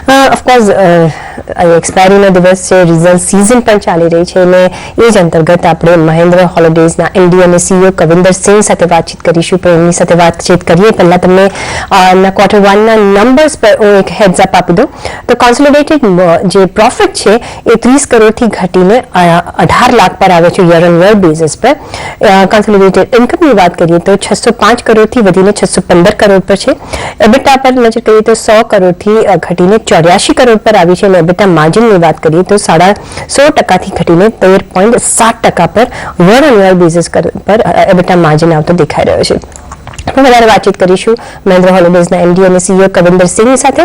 Of course એક્સપાયરીનો દિવસ છે, result season પણ ચાલી રહી છે અને એ જ અંતર્ગત આપણે મહેન્દ્ર હોલિડેઝના એમડી અને સીઈઓ કવિન્દર સિંહ સાથે વાતચીત કરીશું. પણ એમની સાથે વાતચીત કરીએ પહેલાં તમને ક્વાર્ટર વનના નંબર્સ પર હું એક હેડ્સ અપ આપી દઉં તો કોન્સોલિડેટેડ જે પ્રોફિટ છે એ 30 કરોડથી ઘટીને 18 લાખ પર આવે છે યર ઓન યર બેઝિસ પર. કોન્સોલિડેટેડ ઇન્કમની વાત કરીએ તો 605 કરોડથી વધીને 615 કરોડ પર છે. એબિટા પર નજર કરીએ તો 100 કરોડથી ઘટીને 84 કરોડ પર આવી છે અને એબિટા માર્જિનની વાત કરીએ તો 16.5% ઘટીને 13.7% પર યર ઓન યર બેઝિસ પર એબિટા માર્જિન આવતો દેખાઈ રહ્યો છે. વધારે बातचीत करीशू महेंद्र हॉलिडेज एमडी और सीईओ कविंदर सिंह साथ.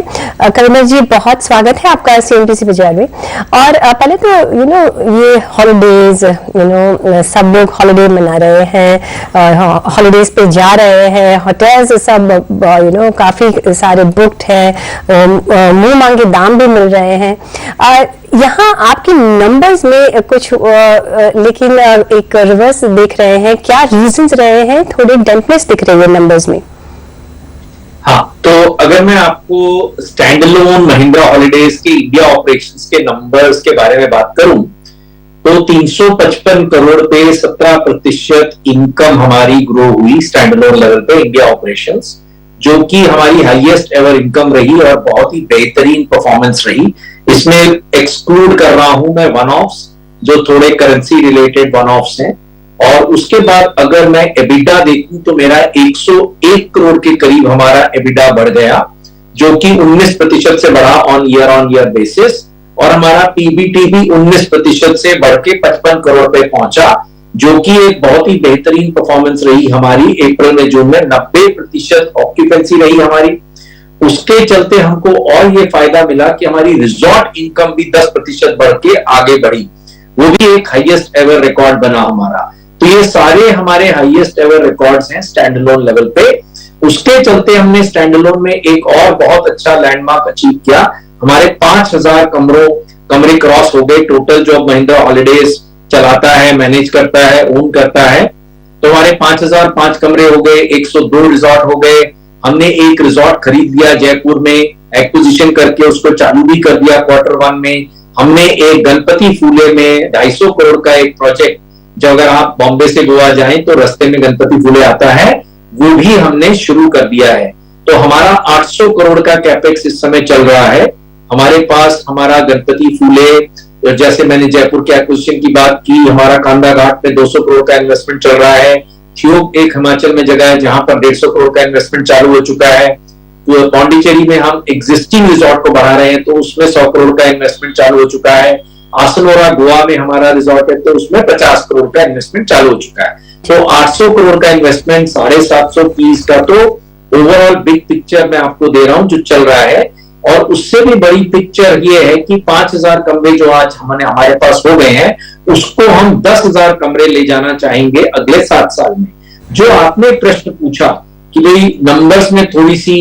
कविंदर जी, बहुत स्वागत है आपका सीएमटीसी बाजार में. और पहले तो ये हॉलिडेज सब लोग हॉलिडे मना रहे हैं, हॉलिडेज पे जा रहे हैं, होटल्स सब काफी सारे बुक्ड हैं, मुंह मांगे दाम भी मिल रहे हैं. यहाँ आपके नंबर्स में कुछ लेकिन एक रिवर्स देख रहे हैं, क्या रीजंस रहे हैं? थोड़ी डेंटनेस दिख रही है नंबर्स में. हाँ, तो अगर मैं आपको स्टैंड अलोन महिंद्रा हॉलिडेज के इंडिया ऑपरेशंस के नंबर्स के बारे में बात करूं तो 355 करोड़ पे 17% इनकम हमारी ग्रो हुई स्टैंड अलोन लेवल पे इंडिया ऑपरेशंस, जो कि हमारी हाईएस्ट एवर इनकम रही और बहुत ही बेहतरीन परफॉर्मेंस रही. इसमें एक्सक्लूड कर रहा हूं मैं वन ऑफ्स, जो थोड़े करेंसी रिलेटेड वन ऑफ्स हैं. और उसके बाद अगर मैं एबिडा देखूं तो मेरा 101 करोड़ के करीब हमारा एबिडा बढ़ गया, जो कि 19% से बढ़ा ऑन ईयर बेसिस. और हमारा पीबीटी भी 19% से बढ़ के 55 करोड़ पे पहुंचा, जो कि एक बहुत ही बेहतरीन परफॉर्मेंस रही हमारी. अप्रैल में जून में 90% ऑक्यूपेंसी रही हमारी. उसके चलते हमको और ये फायदा मिला कि हमारी रिजॉर्ट इनकम भी 10% बढ़ के आगे बढ़ी, वो भी एक हाईएस्ट एवर रिकॉर्ड बना हमारा. तो ये सारे हमारे हाईएस्ट एवर रिकॉर्ड्स हैं स्टैंड अलोन लेवल पे. उसके चलते हमने स्टैंड अलोन में एक और बहुत अच्छा लैंडमार्क अचीव किया. हमारे 5000 कमरे क्रॉस हो गए टोटल, जो महिंद्रा हॉलिडेज चलाता है, मैनेज करता है, ओन करता है. तो हमारे 5005 कमरे हो गए, 102 रिजॉर्ट हो गए. हमने एक रिजॉर्ट खरीद लिया जयपुर में, एक्विजिशन करके उसको चालू भी कर दिया क्वार्टर वन में. हमने एक गणपति फूले में 250 करोड़ का एक प्रोजेक्ट, जो अगर आप बॉम्बे से गोवा जाएं तो रास्ते में गणपति फूले आता है, वो भी हमने शुरू कर दिया है. तो हमारा 800 करोड़ का कैपेक्स इस समय चल रहा है हमारे पास. हमारा गणपति फूले, जैसे मैंने जयपुर के एक्विजिशन की बात की, हमारा कांदा घाट में 200 करोड़ का इन्वेस्टमेंट चल रहा है. ठियोग एक हिमाचल में जगह है जहां पर 150 करोड़ का इन्वेस्टमेंट चालू हो चुका है. तो पौंडीचेरी में हम एग्जिस्टिंग रिजॉर्ट को बढ़ा रहे हैं, तो उसमें 100 करोड़ का इन्वेस्टमेंट चालू हो चुका है. आसनोरा गोवा में हमारा रिजॉर्ट है, तो उसमें 50 करोड़ का इन्वेस्टमेंट चालू हो चुका है. तो 800 करोड़ का इन्वेस्टमेंट, 750 का, तो ओवरऑल बिग पिक्चर मैं आपको दे रहा हूं जो चल रहा है. और उससे भी बड़ी पिक्चर ये है कि 5000 कमरे जो आज हमारे पास हो गए हैं, उसको हम 10,000 कमरे ले जाना चाहेंगे अगले 7 साल में. जो आपने प्रश्न पूछा कि भाई नंबर्स में थोड़ी सी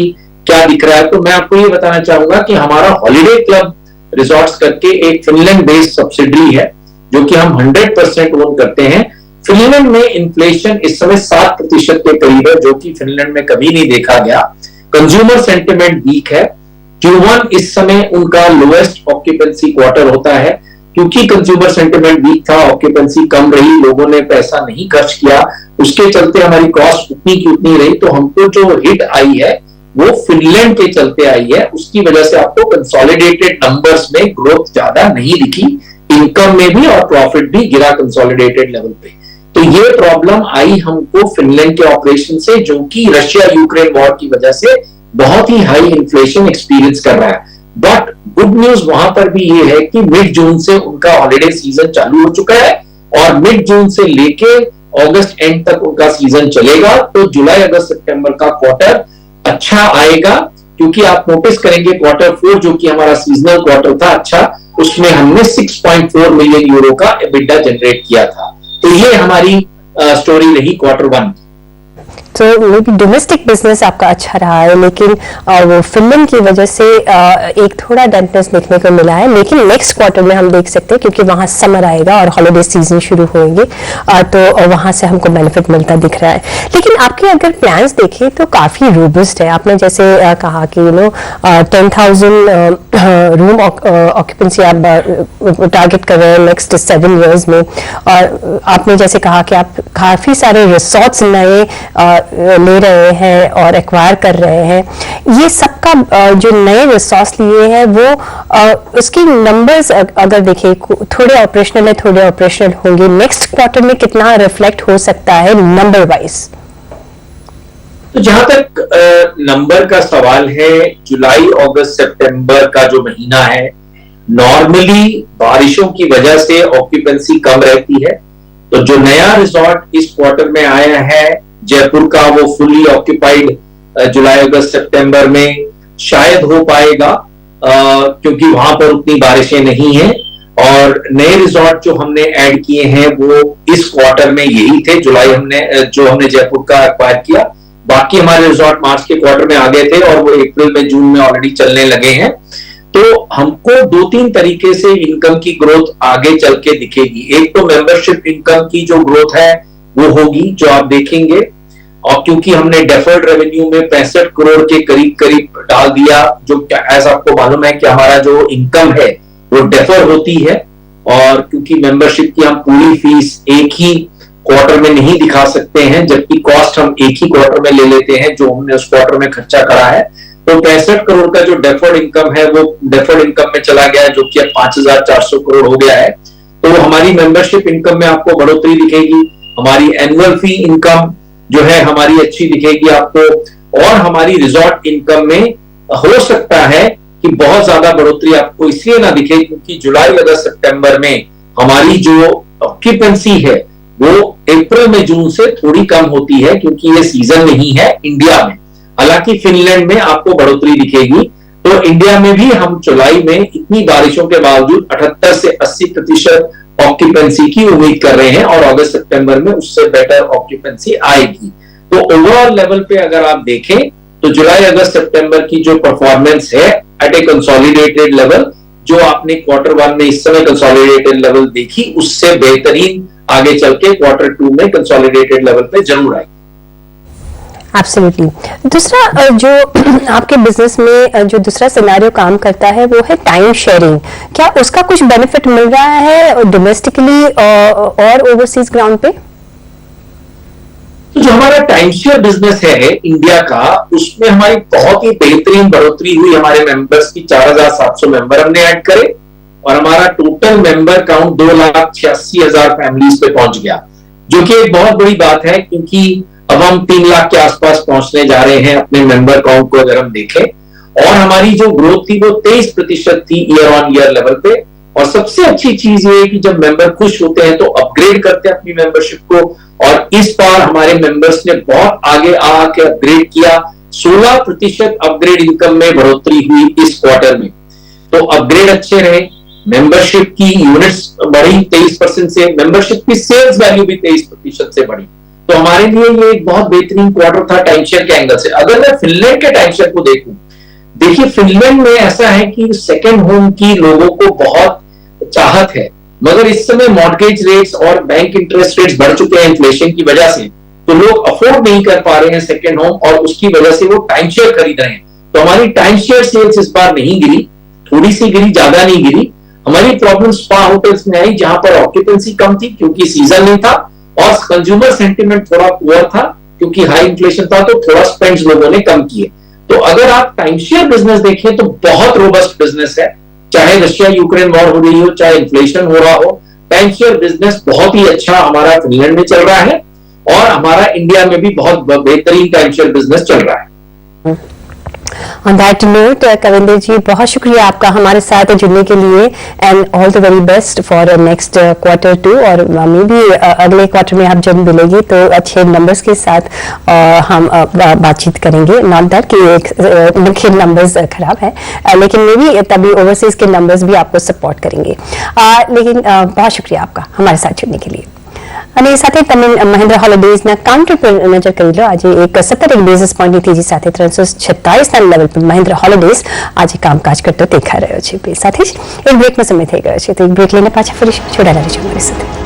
क्या दिख रहा है, तो मैं आपको ये बताना चाहूंगा कि हमारा हॉलिडे क्लब रिजॉर्ट्स करके एक फिनलैंड बेस्ड सब्सिडरी है, जो कि हम 100% ओन करते हैं. फिनलैंड में इन्फ्लेशन इस समय 7% के करीब है, जो कि फिनलैंड में कभी नहीं देखा गया. कंज्यूमर सेंटिमेंट वीक है. Q1 इस समय उनका लोएस्ट ऑक्यूपेंसी क्वार्टर होता है, क्योंकि कंज्यूमर सेंटिमेंट वीक था, ऑक्यूपेंसी कम रही, लोगों ने पैसा नहीं खर्च किया. उसके चलते हमारी कॉस्ट उतनी की उतनी रही. तो हमको जो हिट आई है वो फिनलैंड के चलते आई है. उसकी वजह से आपको कंसोलिडेटेड नंबर्स में ग्रोथ ज्यादा नहीं दिखी. इनकम में भी और प्रॉफिट भी गिरा कंसोलिडेटेड लेवल पे. तो ये प्रॉब्लम आई हमको फिनलैंड के ऑपरेशन से, जो कि रशिया यूक्रेन वॉर की वजह से बहुत ही हाई इन्फ्लेशन एक्सपीरियंस कर रहा है. बट गुड न्यूज वहां पर भी ये है कि मिड जून से उनका हॉलिडे सीजन चालू हो चुका है और मिड जून से लेके अगस्त एंड तक उनका सीजन चलेगा. तो जुलाई अगस्त सितंबर का क्वार्टर अच्छा आएगा, क्योंकि आप नोटिस करेंगे क्वार्टर 4 जो कि हमारा सीजनल क्वार्टर था अच्छा, उसमें हमने 6.4 मिलियन यूरो का एबिडा जनरेट किया था. तो ये हमारी स्टोरी रही क्वार्टर 1. तो मे बी डोमेस्टिक बिजनेस आपका अच्छा रहा है, लेकिन वो फिल्म की वजह से एक थोड़ा डैम्पनेस देखने को मिला है। लेकिन नेक्स्ट क्वार्टर में हम देख सकते हैं, क्योंकि वहाँ समर आएगा और हॉलीडे सीजन शुरू होंगे, तो वहाँ से हमको बेनिफिट मिलता दिख रहा है। लेकिन आपके अगर प्लान्स देखें तो काफ़ी रोबस्ट है। आपने जैसे कहा कि 10,000 रूम ऑक्यूपेंसी आप टारगेट कर रहे हैं नेक्स्ट 7 ईयर्स में, और आपने जैसे कहा कि आप काफ़ी सारे रिसोर्ट्स नए ले रहे हैं और एक्वायर कर रहे हैं। ये सबका जो नए रिसोर्स लिए हैं वो उसकी नंबर्स अगर देखें, थोड़े ऑपरेशनल है, थोड़े ऑपरेशनल होंगे, नेक्स्ट क्वार्टर में कितना रिफ्लेक्ट हो सकता है नंबर वाइज? तो जहां तक नंबर का सवाल है, जुलाई अगस्त सितंबर का जो महीना है, नॉर्मली बारिशों की वजह से ऑक्यूपेंसी कम रहती है। तो जो नया रिसोर्ट इस क्वार्टर में आया है जयपुर का, वो फुली ऑक्यूपाइड जुलाई अगस्त सितंबर में शायद हो पाएगा, क्योंकि वहां पर उतनी बारिशें नहीं हैं। और नए रिसोर्ट जो हमने ऐड किए हैं वो इस क्वार्टर में यही थे, जुलाई हमने जयपुर का एक्वायर किया। बाकी हमारे रिसोर्ट मार्च के क्वार्टर में आ गए थे और वो अप्रैल में जून में ऑलरेडी चलने लगे हैं। तो हमको 2-3 तरीके से इनकम की ग्रोथ आगे चल के दिखेगी। एक तो मेंबरशिप इनकम की जो ग्रोथ है वो होगी, जो आप देखेंगे, और क्योंकि हमने डेफर्ड रेवेन्यू में 65 करोड़ के करीब करीब डाल दिया, जो ऐसा आपको मालूम है कि हमारा जो इनकम है वो डेफर होती है, और क्योंकि मेंबरशिप की हम पूरी फीस एक ही क्वार्टर में नहीं दिखा सकते हैं, जबकि कॉस्ट हम एक ही क्वार्टर में ले लेते हैं जो हमने उस क्वार्टर में खर्चा करा है। तो 65 करोड़ का जो डेफर्ड इनकम है वो डेफर्ड इनकम में चला गया है, जो कि अब 5,400 करोड़ हो गया है। तो हमारी मेंबरशिप इनकम में आपको बढ़ोतरी दिखेगी, हमारी एनुअल फी इनकम जो है हमारी अच्छी दिखेगी आपको, और हमारी रिजॉर्ट इनकम में हो सकता है कि बहुत ज्यादा बढ़ोतरी आपको इसलिए ना दिखे क्योंकि जुलाई अगस्त सितंबर में हमारी जो ऑक्यूपेंसी है वो अप्रैल में जून से थोड़ी कम होती है, क्योंकि ये सीजन नहीं है इंडिया में। हालांकि फिनलैंड में आपको बढ़ोतरी दिखेगी। तो इंडिया में भी हम जुलाई में इतनी बारिशों के बावजूद 78 से 80% ऑक्यूपेंसी की उम्मीद कर रहे हैं, और अगस्त सितंबर में उससे बेटर ऑक्यूपेंसी आएगी। तो ओवरऑल लेवल पे अगर आप देखें तो जुलाई अगस्त सितंबर की जो परफॉर्मेंस है एट ए कंसोलिडेटेड लेवल, जो आपने क्वार्टर 1 में इस समय कंसोलिडेटेड लेवल देखी, उससे बेहतरीन आगे चल के क्वार्टर 2 में कंसोलिडेटेड लेवल पे जरूर आएगी। एब्सोल्युटली। दूसरा जो आपके बिजनेस में जो दूसरा सिनेरियो काम करता है वो है टाइम शेयरिंग। क्या उसका कुछ बेनिफिट मिल रहा है डोमेस्टिकली और ओवरसीज ग्राउंड पे? तो जो हमारा टाइम शेयर बिजनेस है इंडिया का, उसमें हमारी बहुत ही बेहतरीन बढ़ोतरी हुई। हमारे मेंबर्स की 4,700 मेंबर हमने ऐड करे, और हमारा टोटल मेंबर काउंट 2,86,000 फैमिलीज पे पहुंच गया, जो कि एक बहुत बड़ी बात है, क्योंकि अब हम 3 लाख के आसपास पहुंचने जा रहे हैं अपने मेंबर काउंट को अगर हम देखें। और हमारी जो ग्रोथ थी वो 23% थी ईयर ऑन ईयर लेवल पे। और सबसे अच्छी चीज ये है कि जब मेंबर खुश होते हैं तो अपग्रेड करते हैं अपनी मेंबरशिप को, और इस बार हमारे मेंबर्स ने बहुत आगे आके अपग्रेड किया। 16% अपग्रेड इनकम में बढ़ोतरी हुई इस क्वार्टर में। तो अपग्रेड अच्छे रहे, मेंबरशिप की यूनिट्स बढ़ी 23% से, मेंबरशिप की सेल्स वैल्यू भी 23% से बढ़ी। तो हमारे लिए ये एक बहुत बेहतरीन क्वार्टर था टाइम शेयर के एंगल से। अगर मैं फिनलैंड के टाइम शेयर को देखूं, देखिए फिनलैंड में ऐसा है कि सेकेंड होम की लोगों को बहुत चाहत है, मगर इस समय मॉर्गेज रेट्स और बैंक इंटरेस्ट रेट्स बढ़ चुके हैं इन्फ्लेशन की वजह से, तो लोग अफोर्ड नहीं कर पा रहे हैं सेकेंड होम, और उसकी वजह से वो टाइम शेयर खरीद रहे हैं। तो हमारी टाइम शेयर सेल्स इस बार नहीं गिरी, थोड़ी सी गिरी, ज्यादा नहीं गिरी। हमारी प्रॉब्लम स्पा होटल्स में आई, जहां पर ऑक्यूपेंसी कम थी क्योंकि सीजन नहीं था, और कंज्यूमर सेंटिमेंट थोड़ा पुअर था क्योंकि हाई इन्फ्लेशन था, तो थोड़ा स्पेंड्स लोगों ने कम किए। तो अगर आप टाइम शेयर बिजनेस देखें तो बहुत रोबस्ट बिजनेस है, चाहे रशिया यूक्रेन वॉर हो रही हो, चाहे इन्फ्लेशन हो रहा हो, टाइम शेयर बिजनेस बहुत ही अच्छा हमारा फिनलैंड में चल रहा है, और हमारा इंडिया में भी बहुत बेहतरीन टाइम शेयर बिजनेस चल रहा है। On that note, कविंदर जी, बहुत शुक्रिया आपका हमारे साथ जुड़ने के लिए, and all the very best for next quarter 2। और मे भी अगले क्वार्टर में आप जब मिलेंगे तो अच्छे नंबर्स के साथ हम बातचीत करेंगे। नॉट दैट कि मुख्य नंबर्स खराब है, लेकिन मे भी तभी ओवरसीज के नंबर्स भी आपको सपोर्ट करेंगे। लेकिन बहुत शुक्रिया आपका हमारे साथ जुड़ने के लिए। અને સાથે તમે મહિન્દ્રા હોલિડેઝના કાઉન્ટર પર નજર કરી લો. આજે 17 બેઝિસ પોઈન્ટની તેજી સાથે 346ના લેવલ પર મહિન્દ્રા હોલિડેઝ આજે કામકાજ કરતો દેખાઈ રહ્યો છે. સાથે જ એક બ્રેકનો સમય થઈ ગયો છે, તો એક બ્રેક લઈને પાછા ફરી જોડાયેલા રહેજો અમારી સાથે.